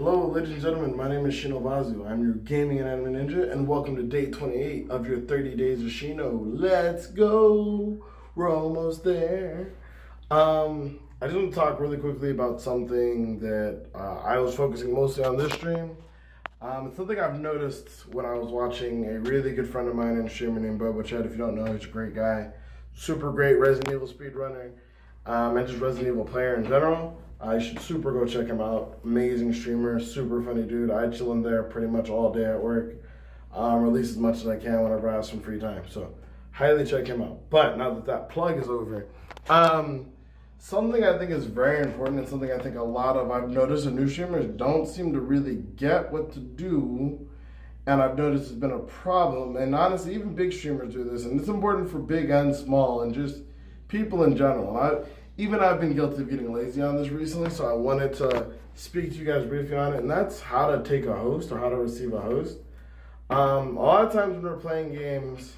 Hello, ladies and gentlemen. My name is Shino. I'm your gaming and anime ninja, and welcome to day 28 of your 30 days of Shino. Let's go. We're almost there. I just want to talk really quickly about something that I was focusing mostly on this stream. It's something I've noticed when I was watching a really good friend of mine in a streamer named Bobo Chad. If you don't know, he's a great guy, super great Resident Evil speedrunner, and just Resident Evil player in general. You should super go check him out. Amazing streamer, super funny dude. I chill in there pretty much all day at work. Release as much as I can whenever I have some free time. So highly check him out. But now that that plug is over, something I think is very important and something I think I've noticed that new streamers don't seem to really get what to do. And I've noticed it's been a problem. And honestly, even big streamers do this. And it's important for big and small and just people in general. I've been guilty of getting lazy on this recently, so I wanted to speak to you guys briefly on it, and that's how to take a host or how to receive a host. A lot of times when we're playing games,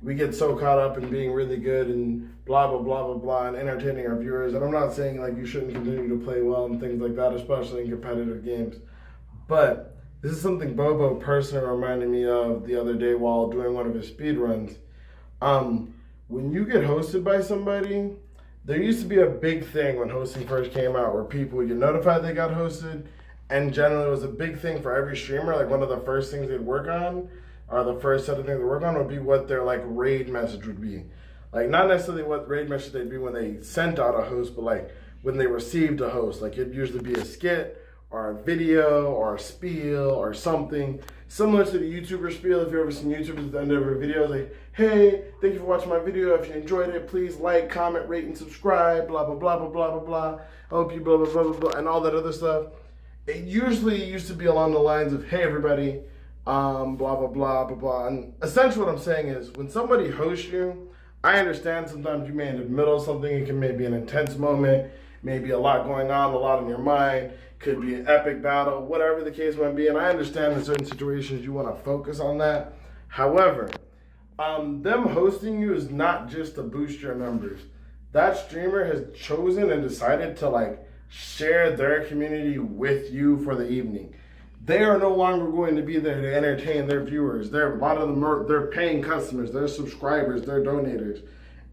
we get so caught up in being really good and blah, blah, blah, blah, blah, and entertaining our viewers. And I'm not saying like you shouldn't continue to play well and things like that, especially in competitive games. But this is something Bobo personally reminded me of the other day while doing one of his speed runs. When you get hosted by somebody, there used to be a big thing when hosting first came out where people would get notified they got hosted, and generally it was a big thing for every streamer. Like one of the first things they'd work on, or the first set of things they'd work on would be what their like raid message would be. Like not necessarily what raid message they'd be when they sent out a host, but like when they received a host. Like it'd usually be a skit or a video or a spiel or something similar to the YouTuber spiel. If you've ever seen YouTubers at the end of their videos, like, hey, thank you for watching my video. If you enjoyed it, please like, comment, rate, and subscribe, blah, blah, blah, blah, blah, blah, blah. I hope you blah, blah, blah, blah, blah, and all that other stuff. It usually used to be along the lines of, hey, everybody, blah, blah, blah, blah, blah. And essentially what I'm saying is when somebody hosts you, I understand sometimes you may in the middle of something. It can maybe an intense moment, maybe a lot going on, a lot on your mind. Could be an epic battle, whatever the case might be. And I understand in certain situations you want to focus on that. However, them hosting you is not just to boost your numbers. That streamer has chosen and decided to like share their community with you for the evening. They are no longer going to be there to entertain their viewers. A lot of them they're paying customers, they're subscribers, they're donators.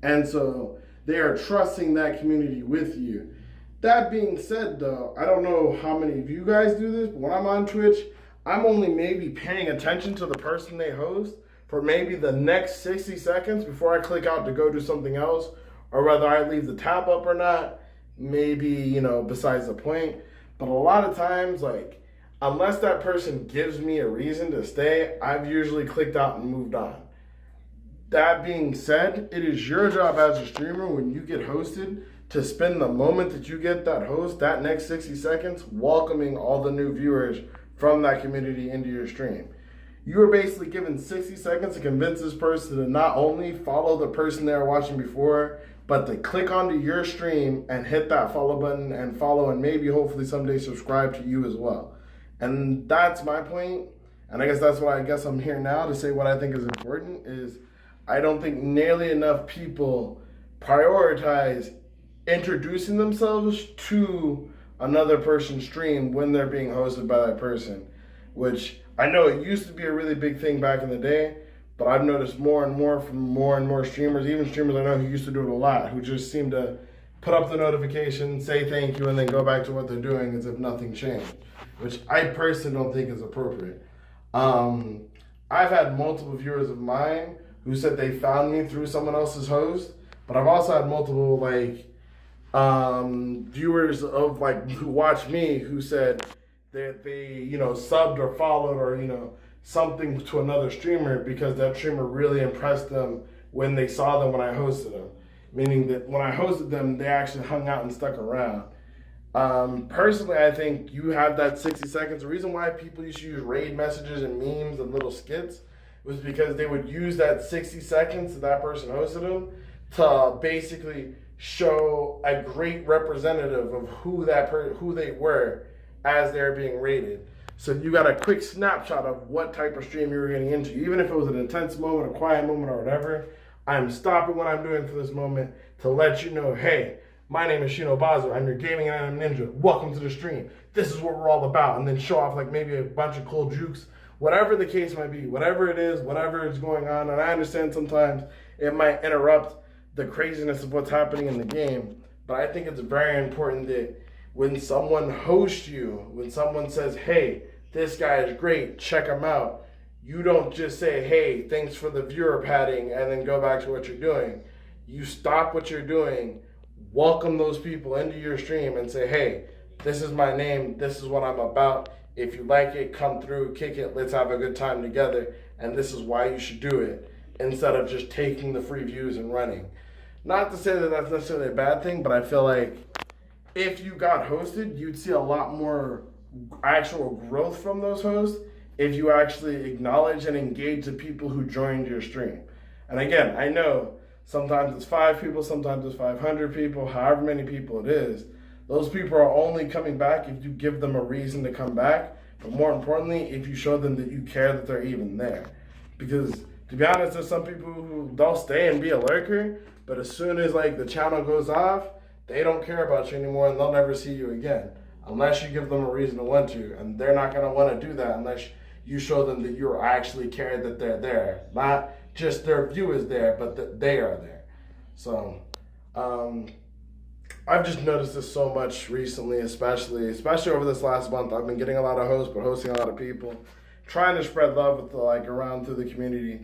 And so they are trusting that community with you. That being said, though, I don't know how many of you guys do this, but when I'm on Twitch, I'm only maybe paying attention to the person they host for maybe the next 60 seconds before I click out to go do something else, or whether I leave the tab up or not, maybe, besides the point. But a lot of times, like, unless that person gives me a reason to stay, I've usually clicked out and moved on. That being said, it is your job as a streamer when you get hosted to spend the moment that you get that host, that next 60 seconds, welcoming all the new viewers from that community into your stream. You are basically given 60 seconds to convince this person to not only follow the person they were watching before, but to click onto your stream and hit that follow button and follow and maybe hopefully someday subscribe to you as well. And that's my point. And I guess that's why I'm here now to say what I think is important is I don't think nearly enough people prioritize introducing themselves to another person's stream when they're being hosted by that person, which I know it used to be a really big thing back in the day, but I've noticed more and more from more and more streamers, even streamers I know who used to do it a lot, who just seem to put up the notification, say thank you, and then go back to what they're doing as if nothing changed, which I personally don't think is appropriate. I've had multiple viewers of mine who said they found me through someone else's host, but I've also had multiple viewers of who watch me who said that they subbed or followed or something to another streamer because that streamer really impressed them when they saw them when I hosted them, meaning that when I hosted them they actually hung out and stuck around. Personally, I think you have that 60 seconds. The reason why people used to use raid messages and memes and little skits was because they would use that 60 seconds that person hosted them to basically show a great representative of who they were as they're being rated. So you got a quick snapshot of what type of stream you were getting into. Even if it was an intense moment, a quiet moment, or whatever, I'm stopping what I'm doing for this moment to let you know, hey, My name is Shino. I'm your gaming and anime ninja. Welcome to the stream. This is what we're all about. And then show off like maybe a bunch of cool jukes, whatever the case might be, whatever it is, whatever is going on. And I understand sometimes it might interrupt the craziness of what's happening in the game. But I think it's very important that when someone hosts you, when someone says, hey, this guy is great, check him out, you don't just say, hey, thanks for the viewer padding, and then go back to what you're doing. You stop what you're doing, welcome those people into your stream and say, hey, this is my name, this is what I'm about. If you like it, come through, kick it, let's have a good time together, and this is why you should do it, instead of just taking the free views and running. Not to say that that's necessarily a bad thing, but I feel like if you got hosted, you'd see a lot more actual growth from those hosts if you actually acknowledge and engage the people who joined your stream. And again, I know sometimes it's 5 people, sometimes it's 500 people, however many people it is. Those people are only coming back if you give them a reason to come back, but more importantly, if you show them that you care that they're even there. Because to be honest, there's some people who they'll stay and be a lurker, but as soon as like the channel goes off, they don't care about you anymore and they'll never see you again. Unless you give them a reason to want to, and they're not gonna wanna do that unless you show them that you actually care that they're there. Not just their view is there, but that they are there. So, I've just noticed this so much recently, especially over this last month. I've been getting a lot of hosts, but hosting a lot of people, trying to spread love with around through the community.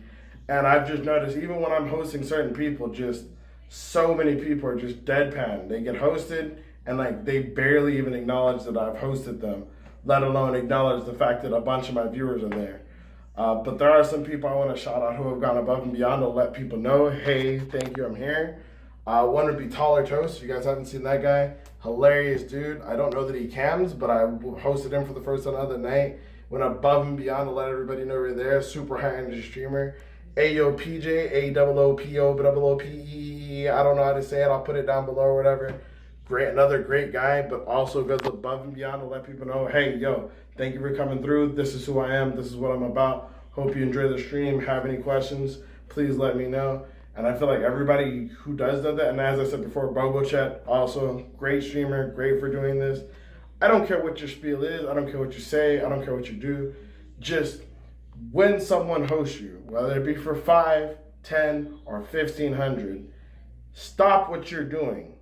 And I've just noticed, even when I'm hosting certain people, just so many people are just deadpan. They get hosted and like they barely even acknowledge that I've hosted them, let alone acknowledge the fact that a bunch of my viewers are there. But there are some people I want to shout out who have gone above and beyond to let people know, hey, thank you, I'm here. One would be Taller Toast. If you guys haven't seen that guy, hilarious dude. I don't know that he cams, but I hosted him for the first time the other night. Went above and beyond to let everybody know we're there. Super high energy streamer. AOPJ, AOOPO, I don't know how to say it. I'll put it down below or whatever. Great, another great guy, but also goes above and beyond to let people know, hey, yo, thank you for coming through. This is who I am. This is what I'm about. Hope you enjoy the stream. Have any questions, please let me know. And I feel like everybody who does that, and as I said before, Bobo Chat, also great streamer, great for doing this. I don't care what your spiel is. I don't care what you say. I don't care what you do. Just when someone hosts you, whether it be for 5, 10, or 1,500, stop what you're doing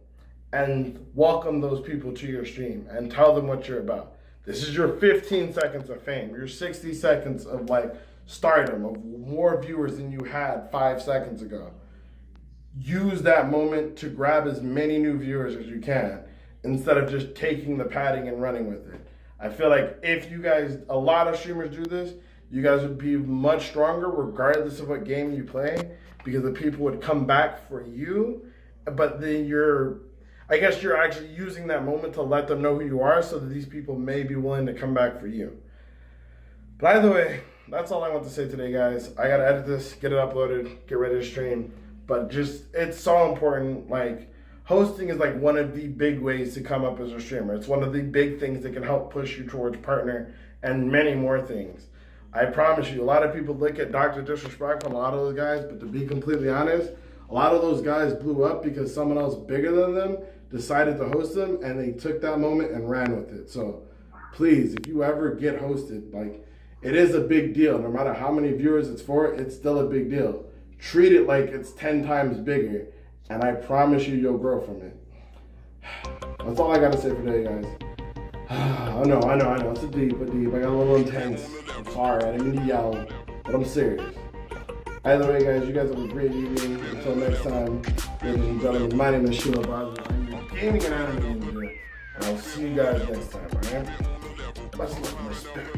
and welcome those people to your stream and tell them what you're about. This is your 15 seconds of fame, your 60 seconds of like stardom, of more viewers than you had 5 seconds ago. Use that moment to grab as many new viewers as you can instead of just taking the padding and running with it. I feel like if you guys, a lot of streamers do this, you guys would be much stronger regardless of what game you play, because the people would come back for you, but then I guess you're actually using that moment to let them know who you are so that these people may be willing to come back for you. But either way, that's all I want to say today, guys. I gotta edit this, get it uploaded, get ready to stream. But just, it's so important. Like, hosting is like one of the big ways to come up as a streamer. It's one of the big things that can help push you towards partner and many more things. I promise you, a lot of people look at Dr. Disrespect on a lot of those guys, but to be completely honest, a lot of those guys blew up because someone else bigger than them decided to host them, and they took that moment and ran with it. So please, if you ever get hosted, like, it is a big deal. No matter how many viewers it's for, it's still a big deal. Treat it like it's 10 times bigger, and I promise you, you'll grow from it. That's all I gotta say for today, guys. I know. It's a deep. I got a little intense. I'm sorry, I didn't mean to yell, but I'm serious. Either way, guys, you guys have a great evening. Until next time, ladies and gentlemen, my name is Shino. I'm your gaming and anime ninja, and I'll see you guys next time, alright? Much love and respect.